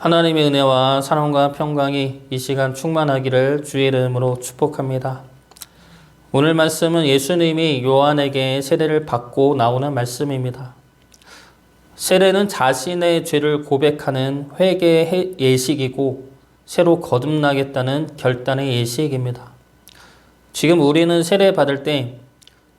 하나님의 은혜와 사랑과 평강이 이 시간 충만하기를 주의 이름으로 축복합니다. 오늘 말씀은 예수님이 요한에게 세례를 받고 나오는 말씀입니다. 세례는 자신의 죄를 고백하는 회개의 예식이고 새로 거듭나겠다는 결단의 예식입니다. 지금 우리는 세례 받을 때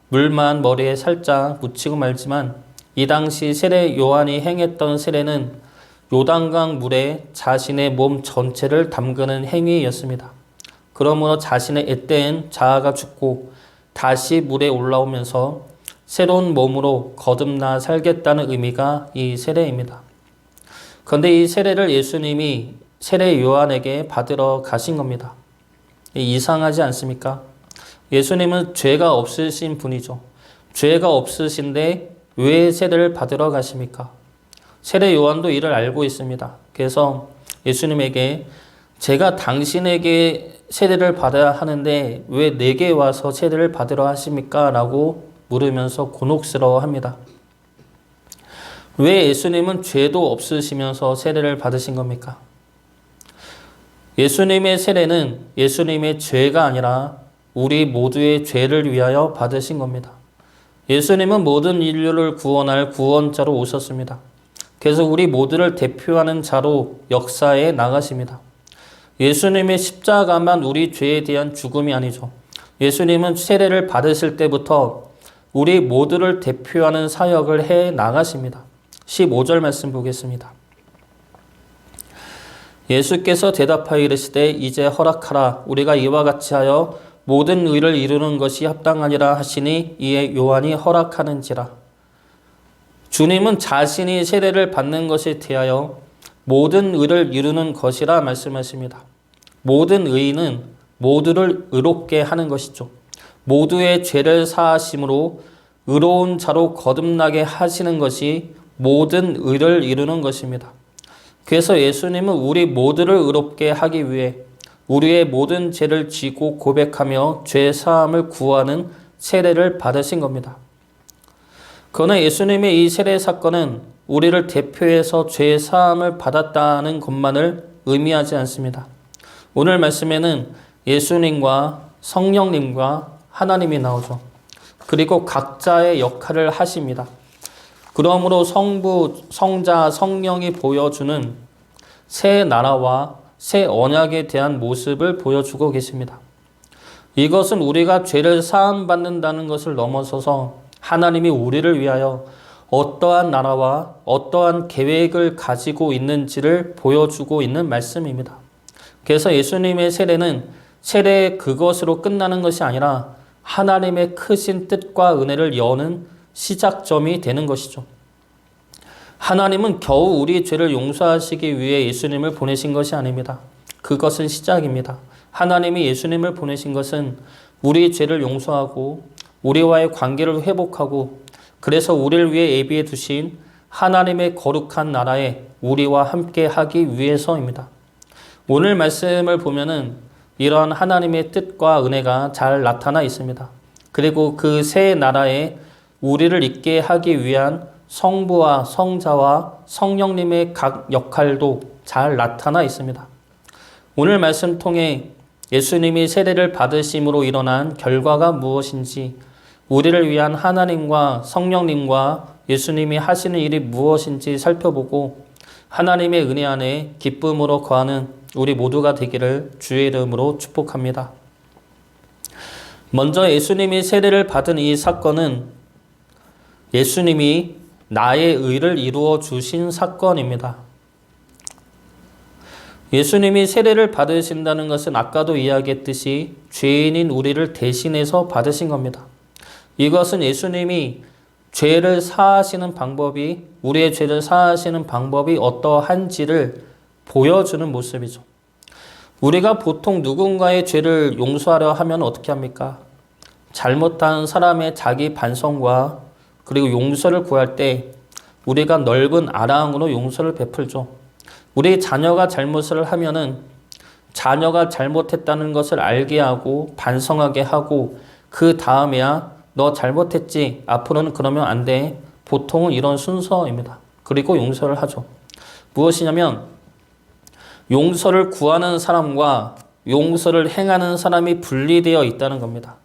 물만 머리에 살짝 묻히고 말지만 이 당시 세례 요한이 행했던 세례는 요단강 물에 자신의 몸 전체를 담그는 행위였습니다. 그러므로 자신의 앳된 자아가 죽고 다시 물에 올라오면서 새로운 몸으로 거듭나 살겠다는 의미가 이 세례입니다. 그런데 이 세례를 예수님이 세례 요한에게 받으러 가신 겁니다. 이상하지 않습니까? 예수님은 죄가 없으신 분이죠. 죄가 없으신데 왜 세례를 받으러 가십니까? 세례 요한도 이를 알고 있습니다. 그래서 예수님에게 제가 당신에게 세례를 받아야 하는데 왜 내게 와서 세례를 받으러 하십니까? 라고 물으면서 곤혹스러워 합니다. 왜 예수님은 죄도 없으시면서 세례를 받으신 겁니까? 예수님의 세례는 예수님의 죄가 아니라 우리 모두의 죄를 위하여 받으신 겁니다. 예수님은 모든 인류를 구원할 구원자로 오셨습니다. 그래서 우리 모두를 대표하는 자로 역사에 나가십니다. 예수님의 십자가만 우리 죄에 대한 죽음이 아니죠. 예수님은 세례를 받으실 때부터 우리 모두를 대표하는 사역을 해 나가십니다. 15절 말씀 보겠습니다. 예수께서 대답하여 이르시되 이제 허락하라. 우리가 이와 같이 하여 모든 의를 이루는 것이 합당하니라 하시니 이에 요한이 허락하는지라. 주님은 자신이 세례를 받는 것에 대하여 모든 의를 이루는 것이라 말씀하십니다. 모든 의는 모두를 의롭게 하는 것이죠. 모두의 죄를 사하심으로 의로운 자로 거듭나게 하시는 것이 모든 의를 이루는 것입니다. 그래서 예수님은 우리 모두를 의롭게 하기 위해 우리의 모든 죄를 지고 고백하며 죄 사함을 구하는 세례를 받으신 겁니다. 그러나 예수님의 이 세례 사건은 우리를 대표해서 죄 사함을 받았다는 것만을 의미하지 않습니다. 오늘 말씀에는 예수님과 성령님과 하나님이 나오죠. 그리고 각자의 역할을 하십니다. 그러므로 성부, 성자, 성령이 보여주는 새 나라와 새 언약에 대한 모습을 보여주고 계십니다. 이것은 우리가 죄를 사함받는다는 것을 넘어서서 하나님이 우리를 위하여 어떠한 나라와 어떠한 계획을 가지고 있는지를 보여주고 있는 말씀입니다. 그래서 예수님의 세례는 세례 그것으로 끝나는 것이 아니라 하나님의 크신 뜻과 은혜를 여는 시작점이 되는 것이죠. 하나님은 겨우 우리 죄를 용서하시기 위해 예수님을 보내신 것이 아닙니다. 그것은 시작입니다. 하나님이 예수님을 보내신 것은 우리 죄를 용서하고 우리와의 관계를 회복하고 그래서 우리를 위해 예비해 두신 하나님의 거룩한 나라에 우리와 함께 하기 위해서입니다. 오늘 말씀을 보면은 이러한 하나님의 뜻과 은혜가 잘 나타나 있습니다. 그리고 그 새 나라에 우리를 있게 하기 위한 성부와 성자와 성령님의 각 역할도 잘 나타나 있습니다. 오늘 말씀 통해 예수님이 세례를 받으심으로 일어난 결과가 무엇인지 우리를 위한 하나님과 성령님과 예수님이 하시는 일이 무엇인지 살펴보고 하나님의 은혜 안에 기쁨으로 거하는 우리 모두가 되기를 주의 이름으로 축복합니다. 먼저 예수님이 세례를 받은 이 사건은 예수님이 나의 의를 이루어 주신 사건입니다. 예수님이 세례를 받으신다는 것은 아까도 이야기했듯이 죄인인 우리를 대신해서 받으신 겁니다. 이것은 예수님이 죄를 사하시는 방법이 우리의 죄를 사하시는 방법이 어떠한지를 보여주는 모습이죠. 우리가 보통 누군가의 죄를 용서하려 하면 어떻게 합니까? 잘못한 사람의 자기 반성과 그리고 용서를 구할 때 우리가 넓은 아랑으로 용서를 베풀죠. 우리 자녀가 잘못을 하면은 자녀가 잘못했다는 것을 알게 하고 반성하게 하고 그 다음에야 너 잘못했지. 앞으로는 그러면 안 돼. 보통은 이런 순서입니다. 그리고 용서를 하죠. 무엇이냐면 용서를 구하는 사람과 용서를 행하는 사람이 분리되어 있다는 겁니다.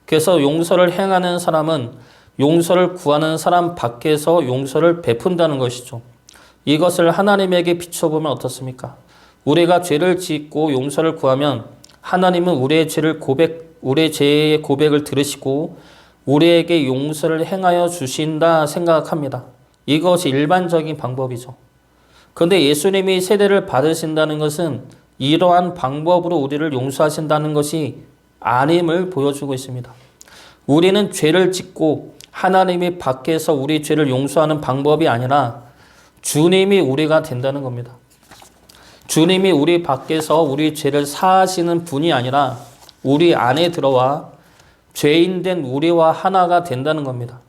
그래서 용서를 행하는 사람은 용서를 구하는 사람 밖에서 용서를 베푼다는 것이죠. 이것을 하나님에게 비춰보면 어떻습니까? 우리가 죄를 짓고 용서를 구하면 하나님은 우리의 죄의 고백을 들으시고 우리에게 용서를 행하여 주신다 생각합니다. 이것이 일반적인 방법이죠. 그런데 예수님이 세례를 받으신다는 것은 이러한 방법으로 우리를 용서하신다는 것이 아님을 보여주고 있습니다. 우리는 죄를 짓고 하나님이 밖에서 우리 죄를 용서하는 방법이 아니라 주님이 우리가 된다는 겁니다. 주님이 우리 밖에서 우리 죄를 사하시는 분이 아니라 우리 안에 들어와 죄인된 우리와 하나가 된다는 겁니다.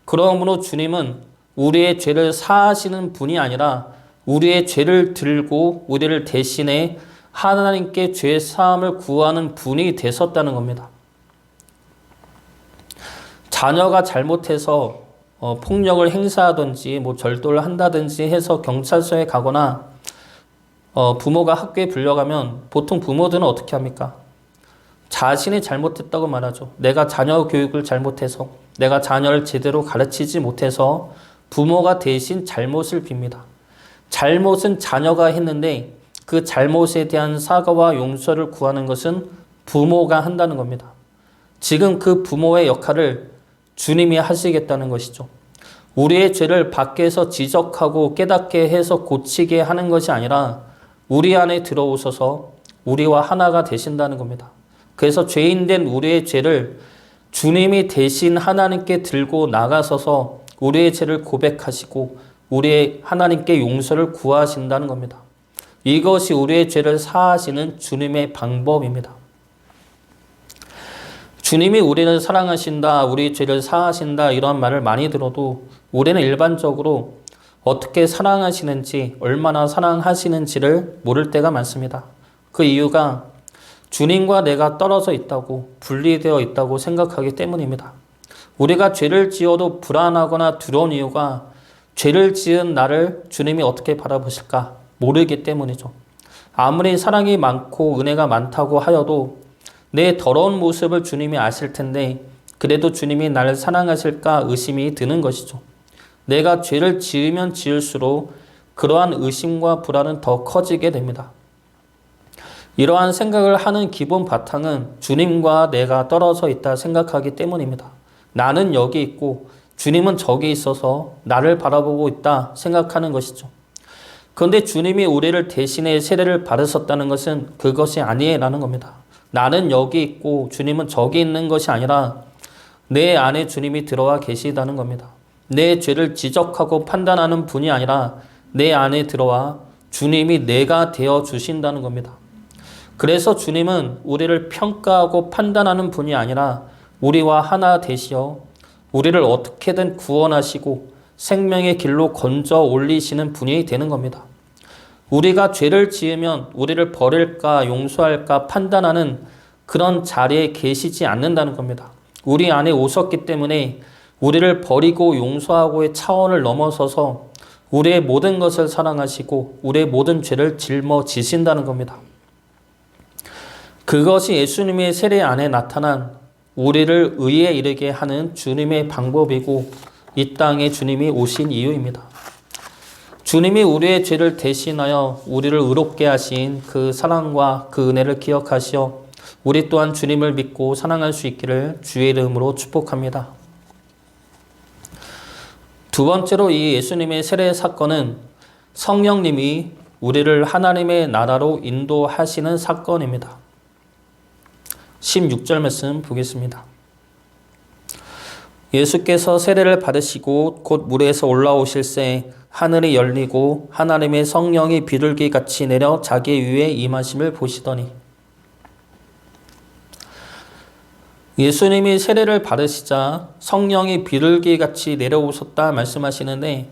그러므로 주님은 우리의 죄를 사하시는 분이 아니라 우리의 죄를 들고 우리를 대신해 하나님께 죄 사함을 구하는 분이 되셨다는 겁니다. 자녀가 잘못해서 폭력을 행사하든지 절도를 한다든지 해서 경찰서에 가거나 부모가 학교에 불려가면 보통 부모들은 어떻게 합니까? 자신이 잘못했다고 말하죠. 내가 자녀 교육을 잘못해서, 내가 자녀를 제대로 가르치지 못해서 부모가 대신 잘못을 빕니다. 잘못은 자녀가 했는데 그 잘못에 대한 사과와 용서를 구하는 것은 부모가 한다는 겁니다. 지금 그 부모의 역할을 주님이 하시겠다는 것이죠. 우리의 죄를 밖에서 지적하고 깨닫게 해서 고치게 하는 것이 아니라 우리 안에 들어오셔서 우리와 하나가 되신다는 겁니다. 그래서 죄인된 우리의 죄를 주님이 대신 하나님께 들고 나가서서 우리의 죄를 고백하시고 우리의 하나님께 용서를 구하신다는 겁니다. 이것이 우리의 죄를 사하시는 주님의 방법입니다. 주님이 우리를 사랑하신다, 우리 죄를 사하신다 이런 말을 많이 들어도 우리는 일반적으로 어떻게 사랑하시는지, 얼마나 사랑하시는지를 모를 때가 많습니다. 그 이유가 주님과 내가 떨어져 있다고, 분리되어 있다고 생각하기 때문입니다. 우리가 죄를 지어도 불안하거나 두려운 이유가 죄를 지은 나를 주님이 어떻게 바라보실까 모르기 때문이죠. 아무리 사랑이 많고 은혜가 많다고 하여도 내 더러운 모습을 주님이 아실 텐데 그래도 주님이 나를 사랑하실까 의심이 드는 것이죠. 내가 죄를 지으면 지을수록 그러한 의심과 불안은 더 커지게 됩니다. 이러한 생각을 하는 기본 바탕은 주님과 내가 떨어져 있다 생각하기 때문입니다. 나는 여기 있고 주님은 저기 있어서 나를 바라보고 있다 생각하는 것이죠. 그런데 주님이 우리를 대신해 세례를 받으셨다는 것은 그것이 아니라는 겁니다. 나는 여기 있고 주님은 저기 있는 것이 아니라 내 안에 주님이 들어와 계시다는 겁니다. 내 죄를 지적하고 판단하는 분이 아니라 내 안에 들어와 주님이 내가 되어 주신다는 겁니다. 그래서 주님은 우리를 평가하고 판단하는 분이 아니라 우리와 하나 되시어 우리를 어떻게든 구원하시고 생명의 길로 건져 올리시는 분이 되는 겁니다. 우리가 죄를 지으면 우리를 버릴까 용서할까 판단하는 그런 자리에 계시지 않는다는 겁니다. 우리 안에 오셨기 때문에 우리를 버리고 용서하고의 차원을 넘어서서 우리의 모든 것을 사랑하시고 우리의 모든 죄를 짊어지신다는 겁니다. 그것이 예수님의 세례 안에 나타난 우리를 의에 이르게 하는 주님의 방법이고 이 땅에 주님이 오신 이유입니다. 주님이 우리의 죄를 대신하여 우리를 의롭게 하신 그 사랑과 그 은혜를 기억하시어 우리 또한 주님을 믿고 사랑할 수 있기를 주의 이름으로 축복합니다. 두 번째로 이 예수님의 세례 사건은 성령님이 우리를 하나님의 나라로 인도하시는 사건입니다. 16절 말씀 보겠습니다. 예수께서 세례를 받으시고 곧 물에서 올라오실새 하늘이 열리고 하나님의 성령이 비둘기같이 내려 자기 위에 임하심을 보시더니 예수님이 세례를 받으시자 성령이 비둘기같이 내려오셨다 말씀하시는데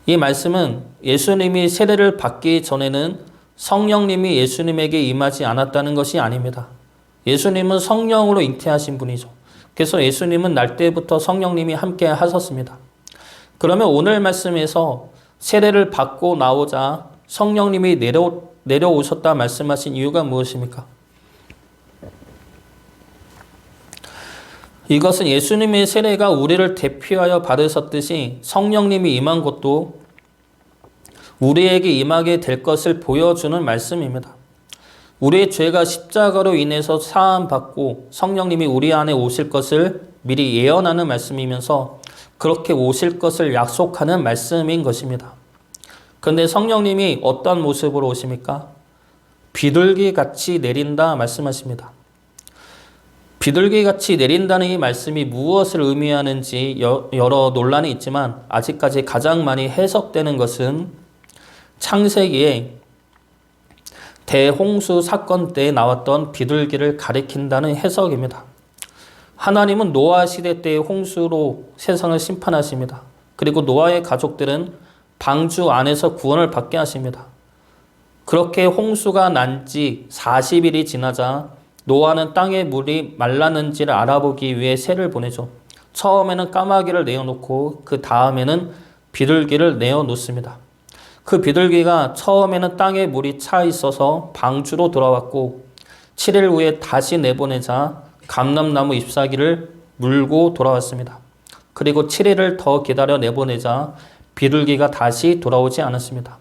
이 말씀은 예수님이 세례를 받기 전에는 성령님이 예수님에게 임하지 않았다는 것이 아닙니다. 예수님은 성령으로 잉태하신 분이죠. 그래서 예수님은 날 때부터 성령님이 함께 하셨습니다. 그러면 오늘 말씀에서 세례를 받고 나오자 성령님이 내려오셨다 말씀하신 이유가 무엇입니까? 이것은 예수님의 세례가 우리를 대표하여 받으셨듯이 성령님이 임한 것도 우리에게 임하게 될 것을 보여주는 말씀입니다. 우리의 죄가 십자가로 인해서 사함받고 성령님이 우리 안에 오실 것을 미리 예언하는 말씀이면서 그렇게 오실 것을 약속하는 말씀인 것입니다. 그런데 성령님이 어떤 모습으로 오십니까? 비둘기 같이 내린다 말씀하십니다. 비둘기 같이 내린다는 이 말씀이 무엇을 의미하는지 여러 논란이 있지만 아직까지 가장 많이 해석되는 것은 창세기에 대홍수 사건 때 나왔던 비둘기를 가리킨다는 해석입니다. 하나님은 노아 시대 때의 홍수로 세상을 심판하십니다. 그리고 노아의 가족들은 방주 안에서 구원을 받게 하십니다. 그렇게 홍수가 난 지 40일이 지나자 노아는 땅의 물이 말랐는지를 알아보기 위해 새를 보내죠. 처음에는 까마귀를 내어놓고 그 다음에는 비둘기를 내어놓습니다. 그 비둘기가 처음에는 땅에 물이 차 있어서 방주로 돌아왔고 7일 후에 다시 내보내자 감람나무 잎사귀를 물고 돌아왔습니다. 그리고 7일을 더 기다려 내보내자 비둘기가 다시 돌아오지 않았습니다.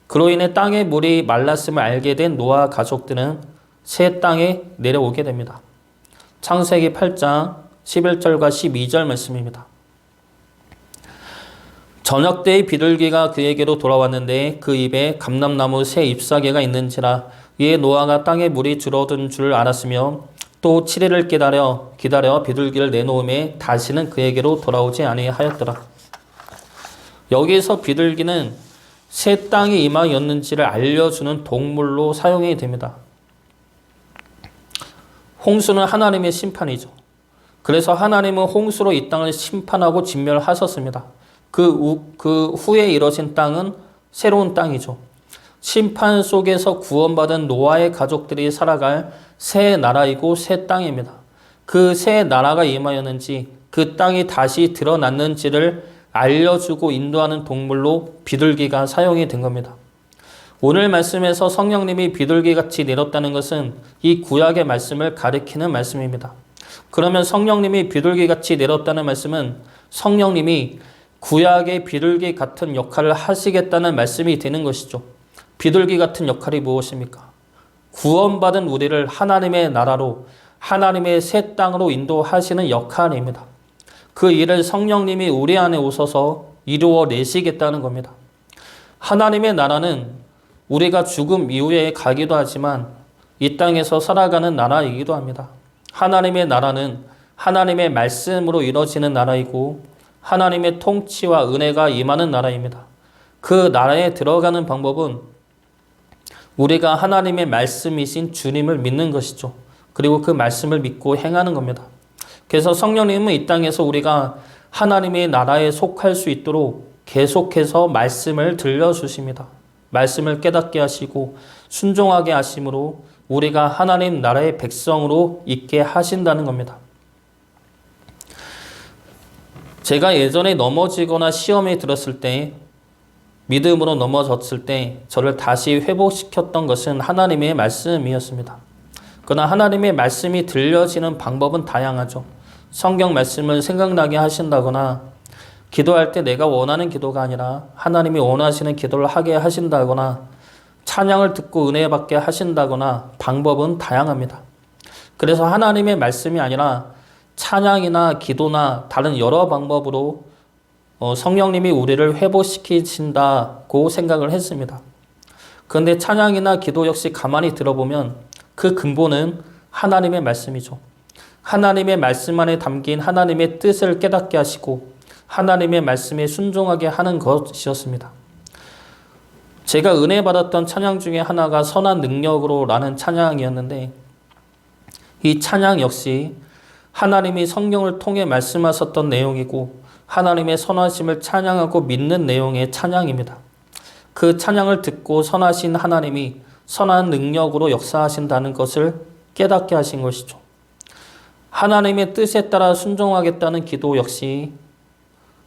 그로 인해 땅의 물이 말랐음을 알게 된 노아 가족들은 새 땅에 내려오게 됩니다. 창세기 8장 11절과 12절 말씀입니다. 저녁 때의 비둘기가 그에게로 돌아왔는데 그 입에 감람나무 새 잎사귀가 있는지라 이에 노아가 땅에 물이 줄어든 줄 알았으며 또 7일을 기다려 비둘기를 내놓음에 다시는 그에게로 돌아오지 아니하였더라. 여기에서 비둘기는 새 땅이 임하였는지를 알려주는 동물로 사용이 됩니다. 홍수는 하나님의 심판이죠. 그래서 하나님은 홍수로 이 땅을 심판하고 진멸하셨습니다. 그 후에 이뤄진 땅은 새로운 땅이죠. 심판 속에서 구원받은 노아의 가족들이 살아갈 새 나라이고 새 땅입니다. 그 새 나라가 임하였는지 그 땅이 다시 드러났는지를 알려주고 인도하는 동물로 비둘기가 사용이 된 겁니다. 오늘 말씀에서 성령님이 비둘기같이 내렸다는 것은 이 구약의 말씀을 가리키는 말씀입니다. 그러면 성령님이 비둘기같이 내렸다는 말씀은 성령님이 구약의 비둘기 같은 역할을 하시겠다는 말씀이 되는 것이죠. 비둘기 같은 역할이 무엇입니까? 구원받은 우리를 하나님의 나라로 하나님의 새 땅으로 인도하시는 역할입니다. 그 일을 성령님이 우리 안에 오셔서 이루어 내시겠다는 겁니다. 하나님의 나라는 우리가 죽음 이후에 가기도 하지만 이 땅에서 살아가는 나라이기도 합니다. 하나님의 나라는 하나님의 말씀으로 이루어지는 나라이고 하나님의 통치와 은혜가 임하는 나라입니다. 그 나라에 들어가는 방법은 우리가 하나님의 말씀이신 주님을 믿는 것이죠. 그리고 그 말씀을 믿고 행하는 겁니다. 그래서 성령님은 이 땅에서 우리가 하나님의 나라에 속할 수 있도록 계속해서 말씀을 들려주십니다. 말씀을 깨닫게 하시고 순종하게 하심으로 우리가 하나님 나라의 백성으로 있게 하신다는 겁니다. 제가 예전에 넘어지거나 시험에 들었을 때 믿음으로 넘어졌을 때 저를 다시 회복시켰던 것은 하나님의 말씀이었습니다. 그러나 하나님의 말씀이 들려지는 방법은 다양하죠. 성경 말씀을 생각나게 하신다거나 기도할 때 내가 원하는 기도가 아니라 하나님이 원하시는 기도를 하게 하신다거나 찬양을 듣고 은혜 받게 하신다거나 방법은 다양합니다. 그래서 하나님의 말씀이 아니라 찬양이나 기도나 다른 여러 방법으로 성령님이 우리를 회복시키신다고 생각을 했습니다. 그런데 찬양이나 기도 역시 가만히 들어보면 그 근본은 하나님의 말씀이죠. 하나님의 말씀 안에 담긴 하나님의 뜻을 깨닫게 하시고 하나님의 말씀에 순종하게 하는 것이었습니다. 제가 은혜 받았던 찬양 중에 하나가 선한 능력으로 라는 찬양이었는데 이 찬양 역시 하나님이 성경을 통해 말씀하셨던 내용이고 하나님의 선하심을 찬양하고 믿는 내용의 찬양입니다. 그 찬양을 듣고 선하신 하나님이 선한 능력으로 역사하신다는 것을 깨닫게 하신 것이죠. 하나님의 뜻에 따라 순종하겠다는 기도 역시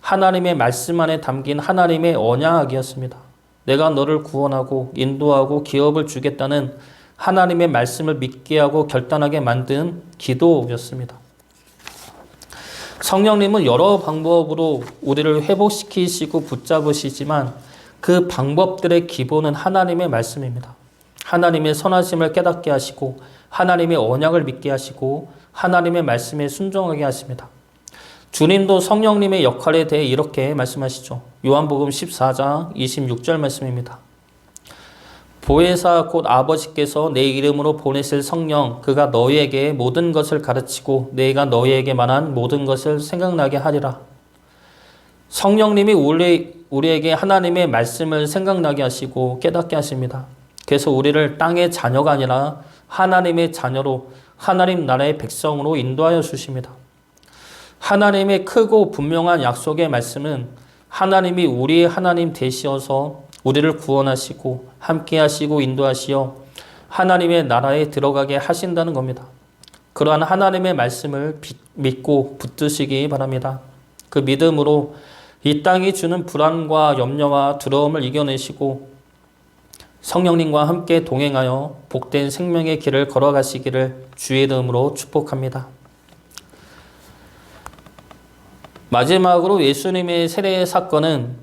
하나님의 말씀 안에 담긴 하나님의 언약이었습니다. 내가 너를 구원하고 인도하고 기업을 주겠다는 하나님의 말씀을 믿게 하고 결단하게 만든 기도였습니다. 성령님은 여러 방법으로 우리를 회복시키시고 붙잡으시지만 그 방법들의 기본은 하나님의 말씀입니다. 하나님의 선하심을 깨닫게 하시고 하나님의 언약을 믿게 하시고 하나님의 말씀에 순종하게 하십니다. 주님도 성령님의 역할에 대해 이렇게 말씀하시죠. 요한복음 14장 26절 말씀입니다. 보혜사 곧 아버지께서 내 이름으로 보내실 성령 그가 너희에게 모든 것을 가르치고 내가 너희에게 말한 모든 것을 생각나게 하리라. 성령님이 우리에게 하나님의 말씀을 생각나게 하시고 깨닫게 하십니다. 그래서 우리를 땅의 자녀가 아니라 하나님의 자녀로 하나님 나라의 백성으로 인도하여 주십니다. 하나님의 크고 분명한 약속의 말씀은 하나님이 우리의 하나님 되시어서 우리를 구원하시고 함께 하시고 인도하시어 하나님의 나라에 들어가게 하신다는 겁니다. 그러한 하나님의 말씀을 믿고 붙드시기 바랍니다. 그 믿음으로 이 땅이 주는 불안과 염려와 두려움을 이겨내시고 성령님과 함께 동행하여 복된 생명의 길을 걸어가시기를 주의 이름으로 축복합니다. 마지막으로 예수님의 세례 사건은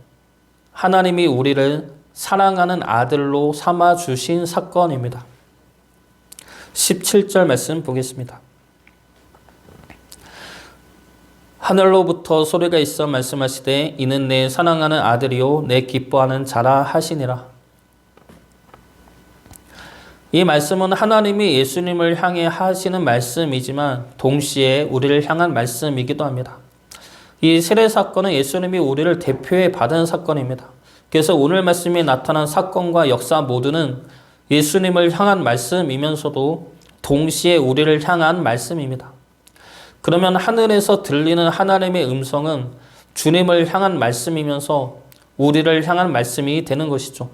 하나님이 우리를 사랑하는 아들로 삼아주신 사건입니다. 17절 말씀 보겠습니다. 하늘로부터 소리가 있어 말씀하시되 이는 내 사랑하는 아들이요 내 기뻐하는 자라 하시니라. 이 말씀은 하나님이 예수님을 향해 하시는 말씀이지만 동시에 우리를 향한 말씀이기도 합니다. 이 세례 사건은 예수님이 우리를 대표해 받은 사건입니다. 그래서 오늘 말씀에 나타난 사건과 역사 모두는 예수님을 향한 말씀이면서도 동시에 우리를 향한 말씀입니다. 그러면 하늘에서 들리는 하나님의 음성은 주님을 향한 말씀이면서 우리를 향한 말씀이 되는 것이죠.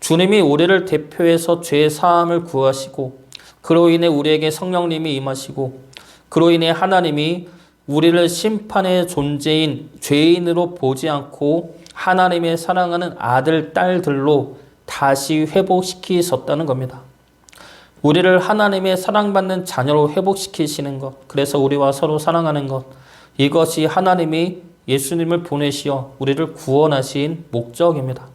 주님이 우리를 대표해서 죄 사함을 구하시고 그로 인해 우리에게 성령님이 임하시고 그로 인해 하나님이 우리를 심판의 존재인 죄인으로 보지 않고 하나님의 사랑하는 아들, 딸들로 다시 회복시키셨다는 겁니다. 우리를 하나님의 사랑받는 자녀로 회복시키시는 것, 그래서 우리와 서로 사랑하는 것, 이것이 하나님이 예수님을 보내시어 우리를 구원하신 목적입니다.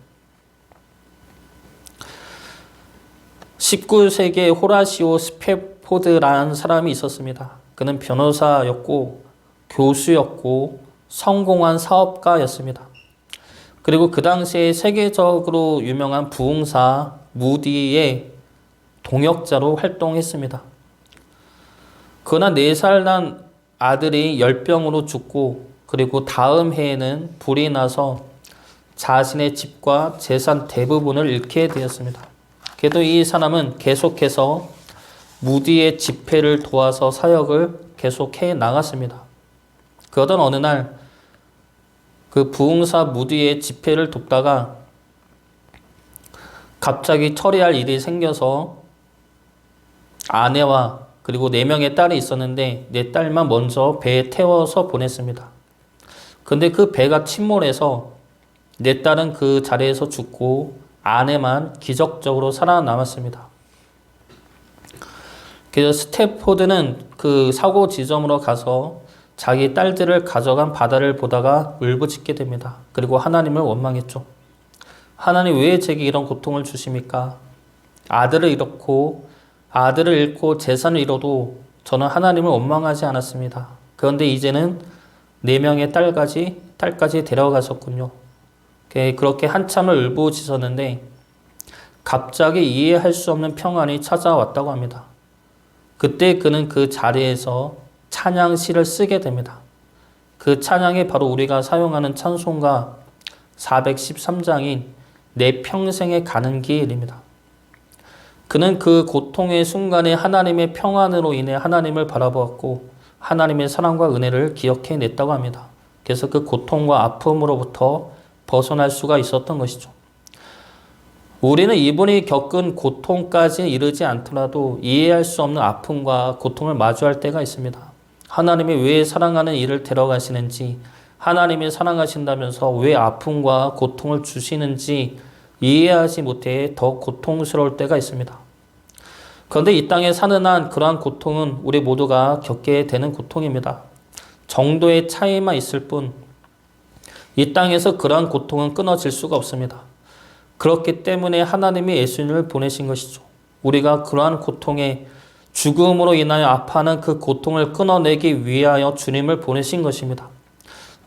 19세기에 호라시오 스페포드라는 사람이 있었습니다. 그는 변호사였고 교수였고 성공한 사업가였습니다. 그리고 그 당시에 세계적으로 유명한 부흥사 무디의 동역자로 활동했습니다. 그러나 4살 난 아들이 열병으로 죽고 그리고 다음 해에는 불이 나서 자신의 집과 재산 대부분을 잃게 되었습니다. 그래도 이 사람은 계속해서 무디의 집회를 도와서 사역을 계속해 나갔습니다. 그러던 어느 날 그 부흥사 무디의 집회를 돕다가 갑자기 처리할 일이 생겨서 아내와 그리고 4명의 딸이 있었는데 4딸만 먼저 배에 태워서 보냈습니다. 근데 그 배가 침몰해서 4딸은 그 자리에서 죽고 아내만 기적적으로 살아남았습니다. 그래서 스태포드는 그 사고 지점으로 가서 자기 딸들을 가져간 바다를 보다가 울부짖게 됩니다. 그리고 하나님을 원망했죠. 하나님 왜 제게 이런 고통을 주십니까? 아들을 잃고 재산을 잃어도 저는 하나님을 원망하지 않았습니다. 그런데 이제는 4명의 딸까지 데려가셨군요. 그렇게 한참을 울부짖었는데 갑자기 이해할 수 없는 평안이 찾아왔다고 합니다. 그때 그는 그 자리에서 찬양시를 쓰게 됩니다. 그 찬양이 바로 우리가 사용하는 찬송가 413장인 내 평생에 가는 길입니다. 그는 그 고통의 순간에 하나님의 평안으로 인해 하나님을 바라보았고 하나님의 사랑과 은혜를 기억해냈다고 합니다. 그래서 그 고통과 아픔으로부터 벗어날 수가 있었던 것이죠. 우리는 이분이 겪은 고통까지 이르지 않더라도 이해할 수 없는 아픔과 고통을 마주할 때가 있습니다. 하나님이 왜 사랑하는 이를 데려가시는지, 하나님이 사랑하신다면서 왜 아픔과 고통을 주시는지 이해하지 못해 더 고통스러울 때가 있습니다. 그런데 이 땅에 사는 한 그러한 고통은 우리 모두가 겪게 되는 고통입니다. 정도의 차이만 있을 뿐 이 땅에서 그러한 고통은 끊어질 수가 없습니다. 그렇기 때문에 하나님이 예수님을 보내신 것이죠. 우리가 그러한 고통에 죽음으로 인하여 아파하는 그 고통을 끊어내기 위하여 주님을 보내신 것입니다.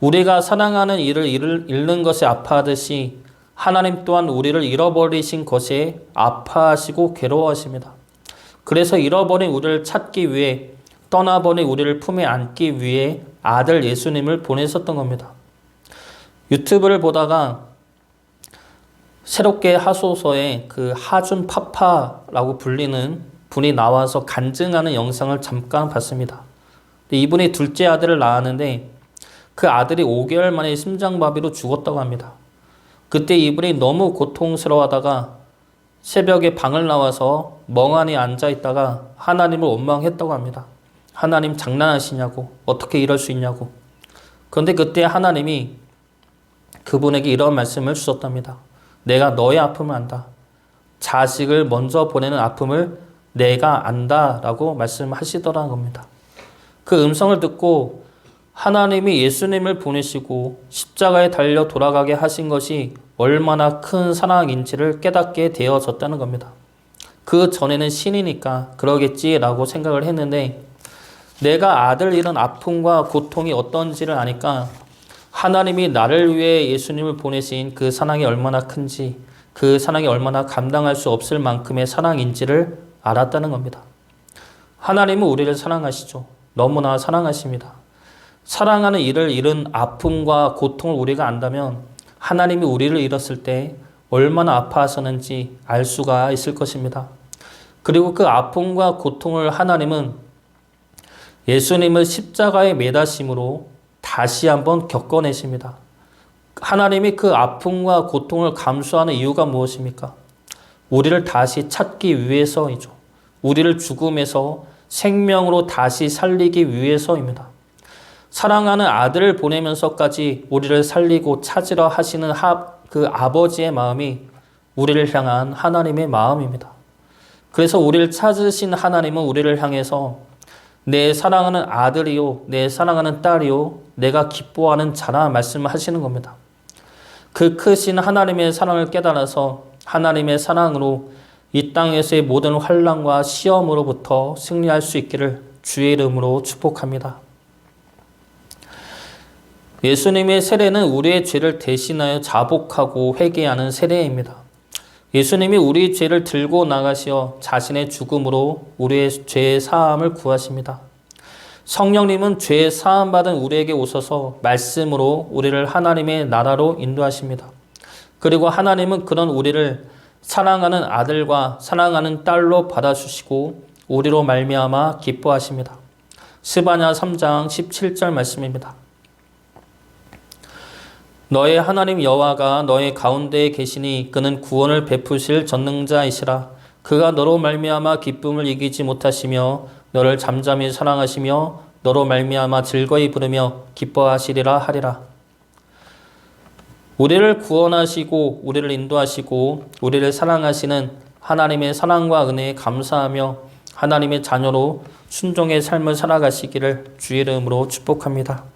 우리가 사랑하는 이를 잃는 것에 아파하듯이 하나님 또한 우리를 잃어버리신 것에 아파하시고 괴로워하십니다. 그래서 잃어버린 우리를 찾기 위해 떠나버린 우리를 품에 안기 위해 아들 예수님을 보내셨던 겁니다. 유튜브를 보다가 새롭게 하소서에 그 하준 파파라고 불리는 분이 나와서 간증하는 영상을 잠깐 봤습니다. 이분이 둘째 아들을 낳았는데 그 아들이 5개월 만에 심장마비로 죽었다고 합니다. 그때 이분이 너무 고통스러워하다가 새벽에 방을 나와서 멍하니 앉아있다가 하나님을 원망했다고 합니다. 하나님 장난하시냐고, 어떻게 이럴 수 있냐고. 그런데 그때 하나님이 그분에게 이런 말씀을 주셨답니다. 내가 너의 아픔을 안다. 자식을 먼저 보내는 아픔을 내가 안다 라고 말씀하시더라는 겁니다. 그 음성을 듣고 하나님이 예수님을 보내시고 십자가에 달려 돌아가게 하신 것이 얼마나 큰 사랑인지를 깨닫게 되어졌다는 겁니다. 그 전에는 신이니까 그러겠지라고 생각을 했는데 내가 아들 잃은 아픔과 고통이 어떤지를 아니까 하나님이 나를 위해 예수님을 보내신 그 사랑이 얼마나 큰지, 그 사랑이 얼마나 감당할 수 없을 만큼의 사랑인지를 알았다는 겁니다. 하나님은 우리를 사랑하시죠. 너무나 사랑하십니다. 사랑하는 이를 잃은 아픔과 고통을 우리가 안다면 하나님이 우리를 잃었을 때 얼마나 아파하셨는지 알 수가 있을 것입니다. 그리고 그 아픔과 고통을 하나님은 예수님을 십자가에 매다심으로 다시 한번 겪어내십니다. 하나님이 그 아픔과 고통을 감수하는 이유가 무엇입니까? 우리를 다시 찾기 위해서이죠. 우리를 죽음에서 생명으로 다시 살리기 위해서입니다. 사랑하는 아들을 보내면서까지 우리를 살리고 찾으려 하시는 그 아버지의 마음이 우리를 향한 하나님의 마음입니다. 그래서 우리를 찾으신 하나님은 우리를 향해서 내 사랑하는 아들이요, 내 사랑하는 딸이요, 내가 기뻐하는 자라 말씀하시는 겁니다. 그 크신 하나님의 사랑을 깨달아서 하나님의 사랑으로 이 땅에서의 모든 환난과 시험으로부터 승리할 수 있기를 주의 이름으로 축복합니다. 예수님의 세례는 우리의 죄를 대신하여 자복하고 회개하는 세례입니다. 예수님이 우리 죄를 들고 나가시어 자신의 죽음으로 우리의 죄의 사함을 구하십니다. 성령님은 죄 사함 받은 우리에게 오셔서 말씀으로 우리를 하나님의 나라로 인도하십니다. 그리고 하나님은 그런 우리를 사랑하는 아들과 사랑하는 딸로 받아주시고 우리로 말미암아 기뻐하십니다. 스바냐 3장 17절 말씀입니다. 너의 하나님 여호와가 너의 가운데에 계시니 그는 구원을 베푸실 전능자이시라. 그가 너로 말미암아 기쁨을 이기지 못하시며 너를 잠잠히 사랑하시며 너로 말미암아 즐거이 부르며 기뻐하시리라 하리라. 우리를 구원하시고 우리를 인도하시고 우리를 사랑하시는 하나님의 사랑과 은혜에 감사하며 하나님의 자녀로 순종의 삶을 살아가시기를 주의 이름으로 축복합니다.